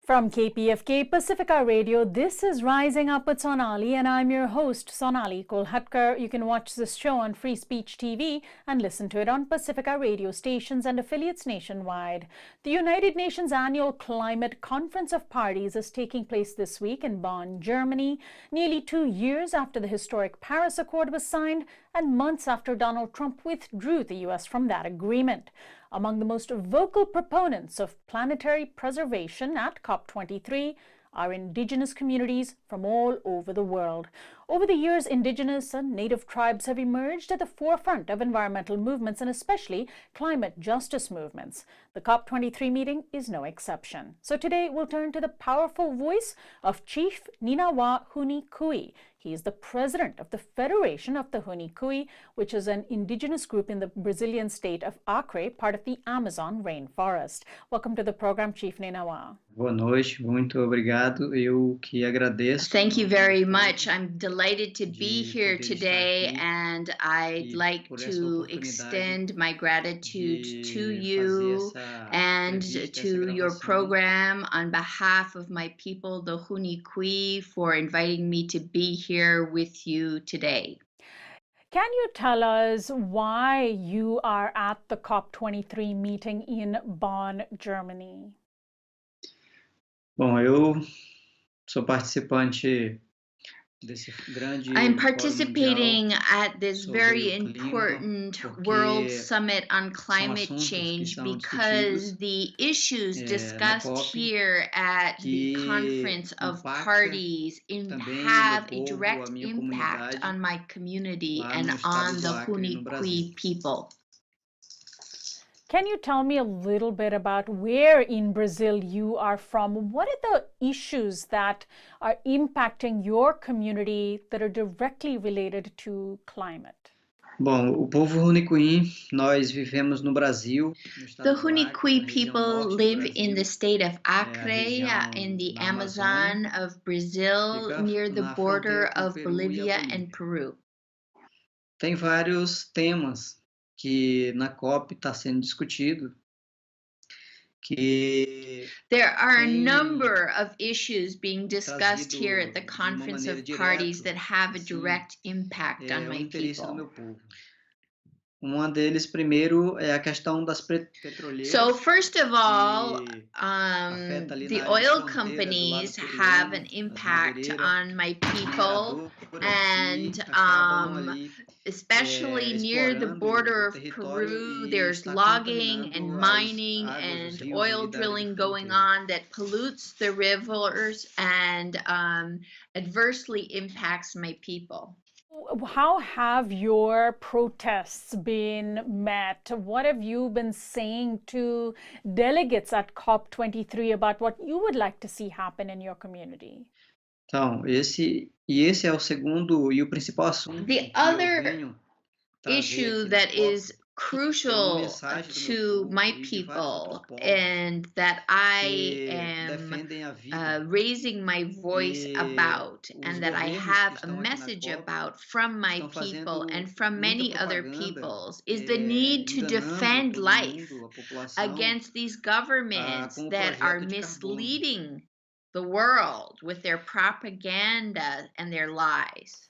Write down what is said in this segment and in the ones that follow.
From KPFK Pacifica Radio, this is Rising Up with Sonali, and I'm your host, Sonali Kolhatkar. You can watch this show on Free Speech TV and listen to it on Pacifica radio stations and affiliates nationwide. The United Nations Annual Climate Conference of Parties is taking place this week in Bonn, Germany, nearly 2 years after the historic Paris Accord was signed and months after Donald Trump withdrew the U.S. from that agreement. Among the most vocal proponents of planetary preservation at COP23 are indigenous communities from all over the world. Over the years, indigenous and native tribes have emerged at the forefront of environmental movements and especially climate justice movements. The COP23 meeting is no exception. So today we'll turn to the powerful voice of Chief Ninawa Huni Kui. He is the president of the Federation of the Huni Kui, which is an indigenous group in the Brazilian state of Acre, part of the Amazon rainforest. Welcome to the program, Chief Ninawa. Boa noite, muito obrigado. Eu que agradeço. Thank you very much. I'm delighted to be here today, and I'd like to extend my gratitude to you and to your program on behalf of my people, the Huni Kui, for inviting me to be here with you today. Can you tell us why you are at the COP23 meeting in Bonn, Germany? Bom, eu sou participante desse grande I'm fórum participating mundial at this sobre very o clima, important porque World Summit on são climate assuntos que change são because discutidos the issues na discussed COP here at the que Conference of impacta Parties também o have meu a povo, a direct minha impact comunidade on my community lá and no estado on do the Acre, no Huni Brasil. Kui people. Can you tell me a little bit about where in Brazil you are from? What are the issues that are impacting your community that are directly related to climate? Bom, o povo Huni Kui, nós vivemos no Brasil, no The estado do Huni Acre, Kui na região people norte do live in the Brasil, state of a Acre, região in the da Amazônia, Amazon of Brazil, fica near the na border fronteira com o of Peru e a Bolivia Bolívia. and Peru. Tem vários temas que na COP está sendo discutido, que There are a tem number of issues being discussed here at trazido the de uma Conference maneira of Parties direta, that have a assim, direct impact on o my interesse do people. meu povo. Uma deles, primeiro, é a questão das So petroleiras, first of all, que afeta ali na the área de oil fronteira do lado companies have an peruano, as impact madeireiras on my people, mineradoras and que acabam ali especially near the explorando border o of território Peru, e there's está logging and contaminando as mining águas, os and rios oil ali da área de drilling going fronteira. on that pollutes the rivers and adversely impacts my people. How have your protests been met? What have you been saying to delegates at COP23 about what you would like to see happen in your community? Então, esse é o segundo e o principal assunto The que eu other venho trazer issue aqui na that COP is é uma crucial mensagem do meu to povo my e de vários outros people, povos and that I que am defendem a vida. raising my voice E about, os and that I governos que have a estão aqui na message COP about from my estão people fazendo and from muita many other propaganda, peoples is the need to enganando defend todo life mundo, a população, against these governments com o that are projeto de carbono. misleading the world with their propaganda and their lies.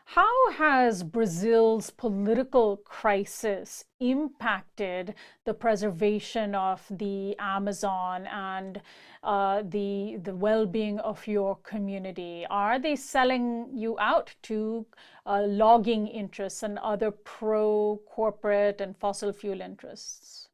How has Brazil's political crisis impacted the preservation of the Amazon and the well-being of your community? Are they selling you out to logging interests and other pro-corporate and fossil fuel interests?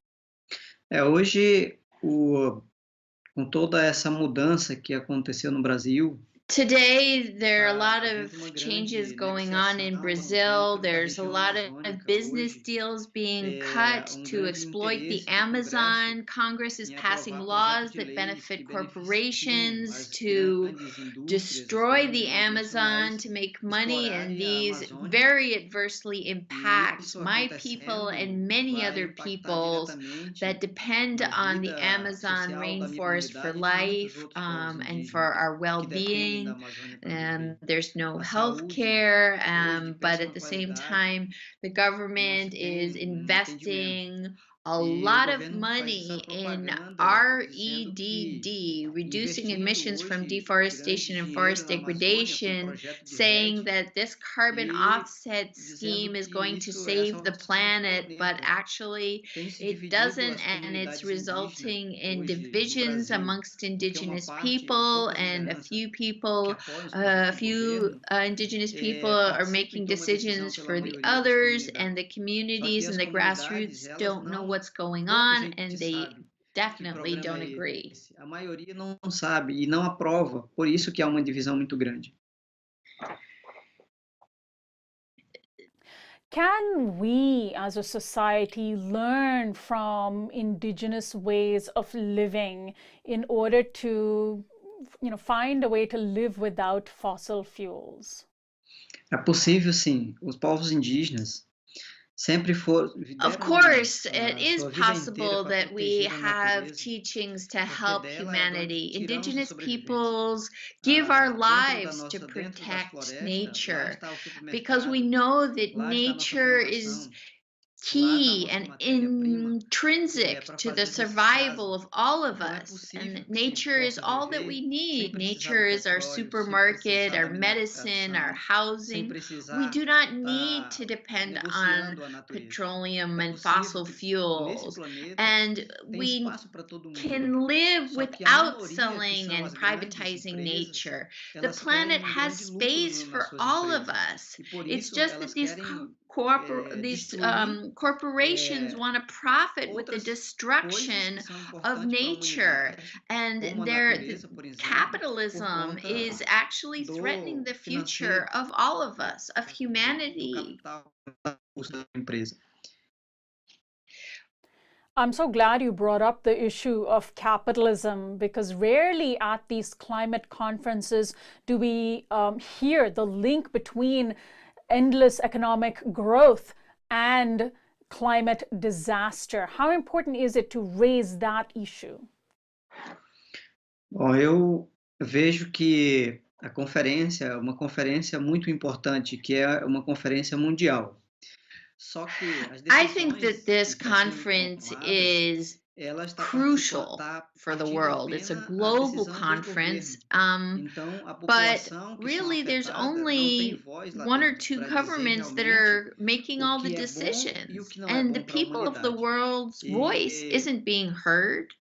Hoje, com toda essa mudança que aconteceu no Brasil, Today, there are a lot havendo of uma changes grande going on in negociação Brazil. dentro da There's a região lot amazônica of business hoje, deals being cut to grande exploit the interesse do Amazon. Congresso Congress is em passing aprovar laws projetos de that leis benefit que beneficiam corporations as to grandes indústrias, as destroy grandes the Amazon multinacionais to make money, and explorarem a these Amazônia, very adversely e impacts isso my people acontecendo and many vai other impactar peoples diretamente that depend na on the vida Amazon social da minha rainforest for comunidade e de muitos life, outros povos and for indígenas our que dependem da well-being. Amazônia para viver. There's no A health saúde, care, hoje de but péssima at the same qualidade, time, the não se government is tem atendimento. investing a lot of money in REDD, reducing emissions from deforestation and forest degradation, saying that this carbon offset scheme is going to save the planet, but actually it doesn't, and it's resulting in divisions amongst indigenous people, and a few indigenous people are making decisions for the others, and the communities and the grassroots don't know what's going on, and they definitely don't agree. A maioria não sabe e não aprova, por isso que há uma divisão muito grande. Can we as a society learn from indigenous ways of living in order to, find a way to live without fossil fuels? É possível, sim. Os povos indígenas sempre Of course, it is possible that we have teachings to help humanity. Indigenous peoples give our lives to protect nature because we know that nature is key and intrinsic to the survival of all of us, and nature is all that we need. Nature is our supermarket, our medicine, our housing. We do not need to depend on petroleum and fossil fuels, and we can live without selling and privatizing nature. The planet has space for all of us. It's just that these corporations want to profit with the destruction of nature, and their capitalism is actually threatening the future of all of us, of humanity. I'm so glad you brought up the issue of capitalism, because rarely at these climate conferences do we hear the link between endless economic growth and climate disaster. How important is it to raise that issue? Bom, eu vejo que a conferência é uma conferência muito importante, que é uma conferência mundial. Só que as I think decisões that this que estão sendo conference tomadas, is ela está crucial for the partindo world. It's a apenas da global decisão dos conference. governos. Então, a But população que são really, there's afetadas não tem only voz lá one or dentro two para dizer governments that realmente are making o all que the é bom e o decisions, que não é and the bom para a people of the humanidade. world's voice E isn't being heard.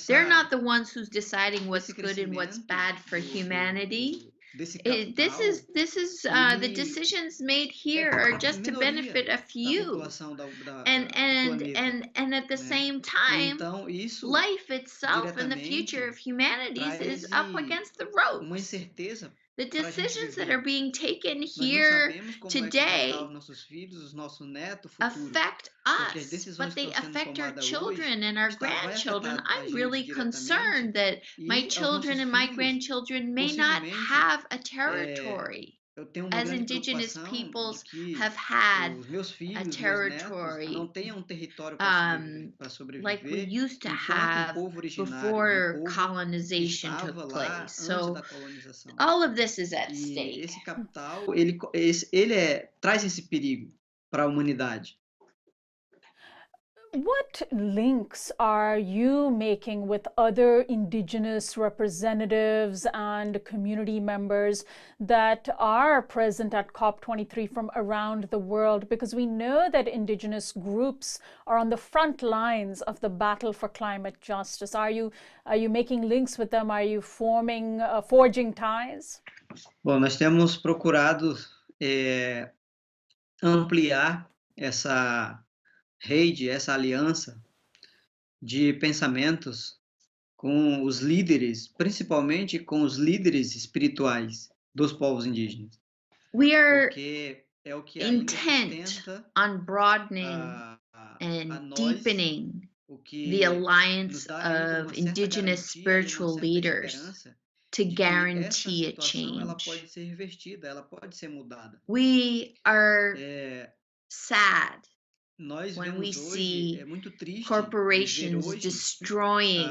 They're not the ones who's deciding what's esse good and what's crescimento bad for humanity. desse This capital, is the ele decisions made é here are just to minoria benefit a da few, população do and planeta, at the né? same E time, então isso life itself and the future of diretamente humanities is traz up against the uma ropes. incerteza The para a gente decisions that viver. are being taken Nós não here sabemos como é que vai estar today os nossos filhos, os nossos netos futuros, affect porque as us, decisões but que they estão sendo affect our tomadas hoje children and our vai grandchildren. afetar a I'm gente really diretamente concerned that my e aos children nossos and my filhos. grandchildren may not have a Possivelmente, territory eu tenho uma as grande indigenous preocupação de peoples que have had os meus a filhos, meus netos, não territory tenham um território para like we sobreviver, used to enquanto o have povo originário, o before povo que colonization estava took lá place. antes So da colonização. all of this is at E stake. esse capital, traz esse perigo para a humanidade. What links are you making with other indigenous representatives and community members that are present at COP23 from around the world? Because we know that indigenous groups are on the front lines of the battle for climate justice. Are you making links with them? Are you forging ties? Bom, nós temos procurado ampliar essa rede, essa aliança de pensamentos com os líderes, principalmente com os líderes espirituais dos povos indígenas. We are Porque é o que ainda intent sustenta on broadening a and nós deepening o the que nos alliance dá ainda of uma certa indigenous garantia e uma spiritual certa leaders esperança to de que essa guarantee a situação ela change. pode ser revertida, ela pode ser mudada. We are sad Nós when we vemos hoje, see é muito triste ver corporations hoje destroying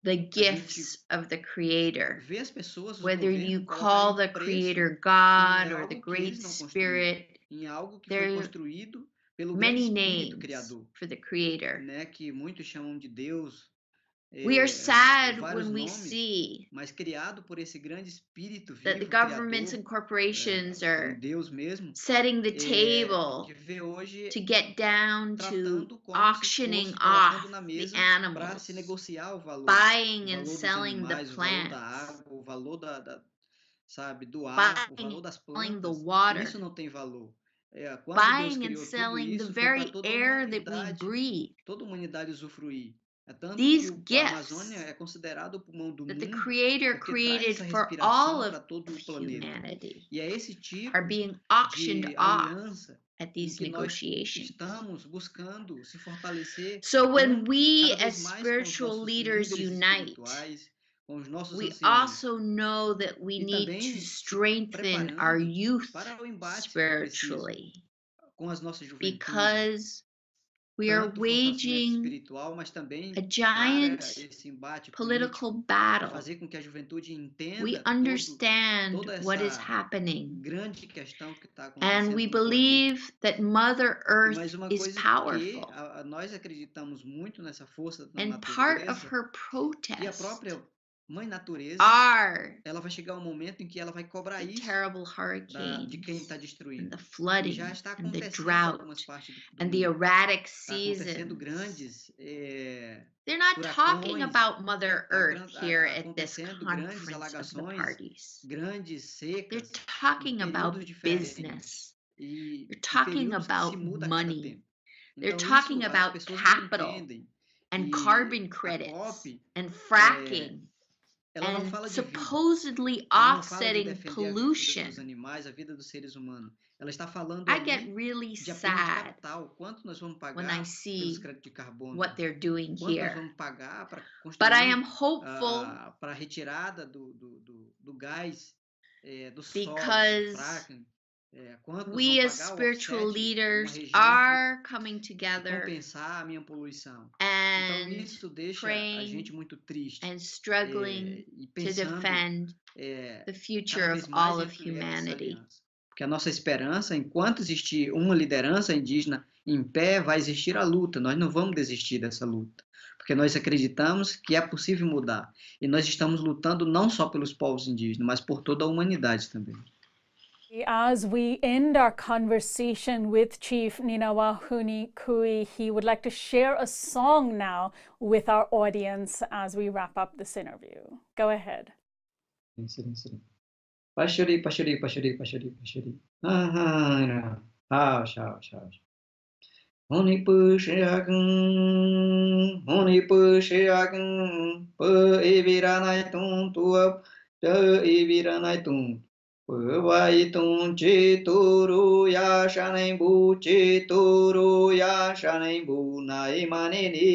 the gifts of the Creator. ver as pessoas, os Whether you governos call the colocarem preço Creator God em or the algo que Great eles não construíram, Spirit, em algo que foi there construído pelo grande many espírito names criador, for the Creator. né, que muitos chamam de Deus, We are sad vários when we nomes, see mas criado por esse grande espírito that the vivo, governments criador, and corporations um are Deus mesmo, setting the que table vê hoje to get down to tratando como se auctioning fosse colocando off na the mesa para se animals, negociar o valor buying and dos selling the animais, o valor da plants, água, o valor sabe, do ar, o buying valor das and selling the plantas. water, Isso não tem valor. Quando Deus buying and criou tudo selling the isso, foi para very toda a air that we humanidade, breathe. toda a humanidade usufruir. É tanto These que a Amazônia gifts é considerado o pulmão do that the mundo, Creator porque traz created essa for all respiração of para todo o planeta. humanity E é esse tipo are being auctioned de off aliança at em these que nós negotiations. estamos buscando se fortalecer So when we cada vez as mais com os spiritual nossos leaders líderes unite, espirituais, com os nossos we anciões, also know that we e need to também se strengthen our preparando youth para o embate que é preciso spiritually, com as nossas juventudes, because we are tanto o fortalecimento waging espiritual, mas também a para giant esse embate political político, battle. fazer com que a juventude We entenda understand toda what is essa happening, grande questão que está and acontecendo we no planeta. believe that Mother Earth Mas uma is coisa que powerful, nós acreditamos muito nessa força da and part of natureza, her e a protest própria Mãe Natureza, are ela vai chegar um momento em que ela vai cobrar the isso terrible de quem hurricanes está and destruindo. the E flooding já está and the acontecendo em drought algumas partes do and the mundo. erratic Está acontecendo seasons. grandes They're not talking furacões, about Mother está Earth here at this acontecendo grandes conference of the alagações, parties. grandes They're secas, em talking períodos about diferentes business. e They're em talking períodos que se about muda a cada money. tempo. They're Então talking isso as about pessoas não capital entendem. and E carbon a credits COP, and fracking ela não and fala de vida. supposedly Ela não fala de offsetting defender a vida pollution. dos animais, a vida dos seres humanos. Ela está falando I get ali really de apenas sad capital. Quanto nós vamos when I pagar pelos see créditos de carbono? what they're doing Quanto nós here. vamos pagar para But I construir am hopeful para a retirada do gás do solo, because fracking? Quanto nós we vamos as pagar o spiritual offset, uma leaders regente are coming de together compensar a minha poluição? Então and isso deixa a praying gente muito triste and struggling e to pensando defend the cada future vez of mais all em of ampliar essa humanity. aliança. Porque a nossa esperança, enquanto existir uma liderança indígena em pé, vai existir a luta. Nós não vamos desistir dessa luta. Porque nós acreditamos que é possível mudar. E nós estamos lutando não só pelos povos indígenas, mas por toda a humanidade também. As we end our conversation with Chief Ninawa Huni Kui, he would like to share a song now with our audience as we wrap up this interview. Go ahead. Pashuri, pashuri, pashuri, pashuri, pashuri. Huni pushiagun, pu eviranai tum tuap, te eviranai tum. Vai tum chituru ya shanai bu chituru ya shanai bu nai manini.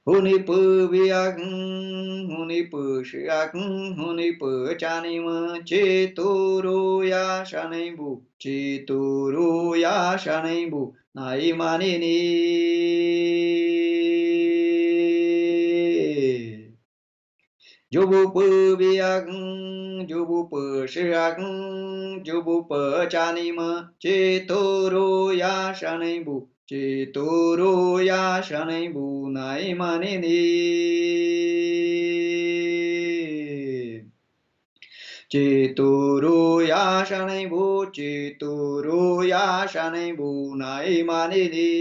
Huni pu viagun, huni pu shiagun, huni pu chanima chituru ya shanai bu chituru ya shanai bu nai manini. Jubu pu viagun, jubu pu shiagun, jubu pu chanima chituru ya shanai bu chituru ya shanai bu nai manini. Chituru ya shanai bu chituru ya shanai bu nai manini.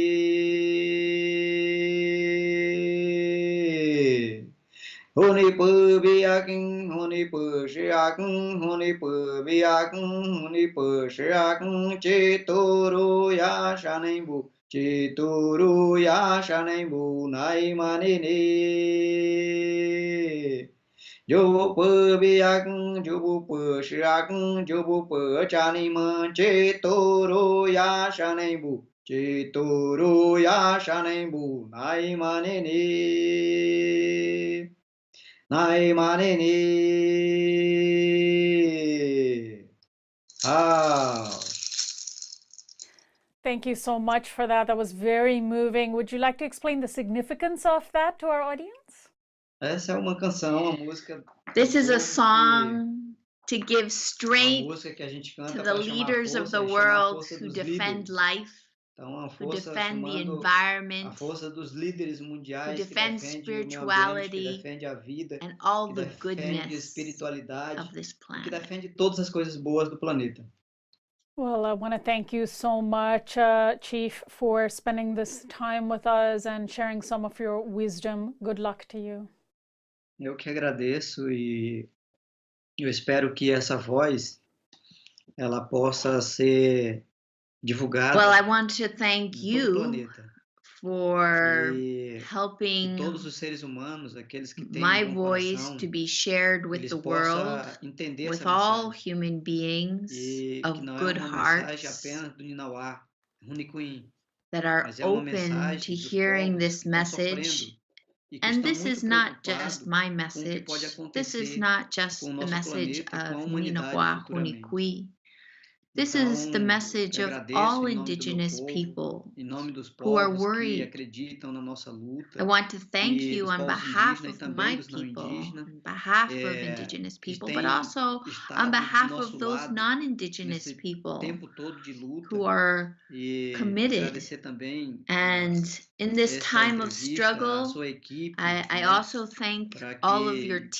Huni pu viagun, huni pu shiagun, huni pu viagun, huni pu shiagun, chituru ya shanai bu chituru ya shanai bu nai manini. Jubu pu viagun, jubu pu shiagun, jubu pu chanima chituru ya shanai bu chituru ya shanai bu nai manini. Nai manini. Thank you so much for that. That was very moving. Would you like to explain the significance of that to our audience? Essa é uma canção, uma música. This is a song to give Uma strength música que a gente canta to para the chamar a leaders of força the e chamar a world força who dos defend líderes. life, Então, uma who força defend the chamando a environment, força dos líderes who mundiais que defend defendem o meio ambiente, que spirituality, defende a vida, and all que the defende goodness espiritualidade of this e que planet. defende todas as coisas boas do planeta. Well, I want to thank you so much, Chief, for spending this time with us and sharing some of your wisdom. Good luck to you. Eu que agradeço e eu espero que essa voz ela possa ser divulgada Well, I want to thank em todo o you planeta. for E que helping todos os seres humanos, aqueles que têm my um bom voice coração, to be shared with eles the world, possam entender with essa all mensagem. human beings E que of não é good uma mensagem hearts apenas do Ninawa Huni Kui, that are mas é uma open mensagem to dos hearing povos this que estão message. sofrendo e que And estão this muito is not preocupados just my com o que pode message. This is acontecer not com o just the nosso message planeta e com a of humanidade Ninawa Huni futuramente. Kui. This Então, is the message eu of agradeço all em nome do meu indigenous povo, people em nome dos who are povos que worried. acreditam na nossa luta I want to thank e you dos on povos behalf indígenas e of também my dos não people, indígenas, on behalf of indigenous que people, but têm also on estado do behalf nosso of those lado non-indigenous nesse people tempo todo de luta. who are E committed. agradecer também And in this essa time of entrevista à struggle, sua equipe, I né, also thank para all of your pedir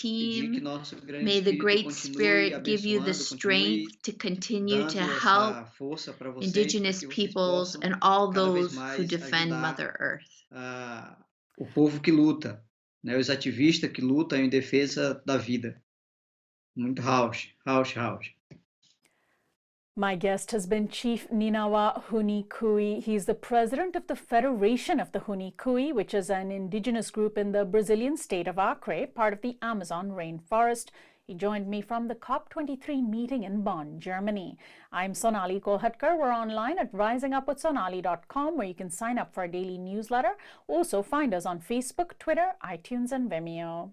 que team. nosso grande May the espírito Great continue Spirit give you the abençoando, continue strength to continue to dando help essa força para vocês, para indigenous que vocês peoples possam and all cada vez those who mais defend ajudar Mother Earth. o povo que luta, né, os ativistas que lutam em defesa da vida. Muito rausch. My guest has been Chief Ninawa Huni Kui. He's the president of the Federation of the Huni Kui, which is an indigenous group in the Brazilian state of Acre, part of the Amazon rainforest. He joined me from the COP23 meeting in Bonn, Germany. I'm Sonali Kolhatkar. We're online at risingupwithsonali.com, where you can sign up for our daily newsletter. Also find us on Facebook, Twitter, iTunes, and Vimeo.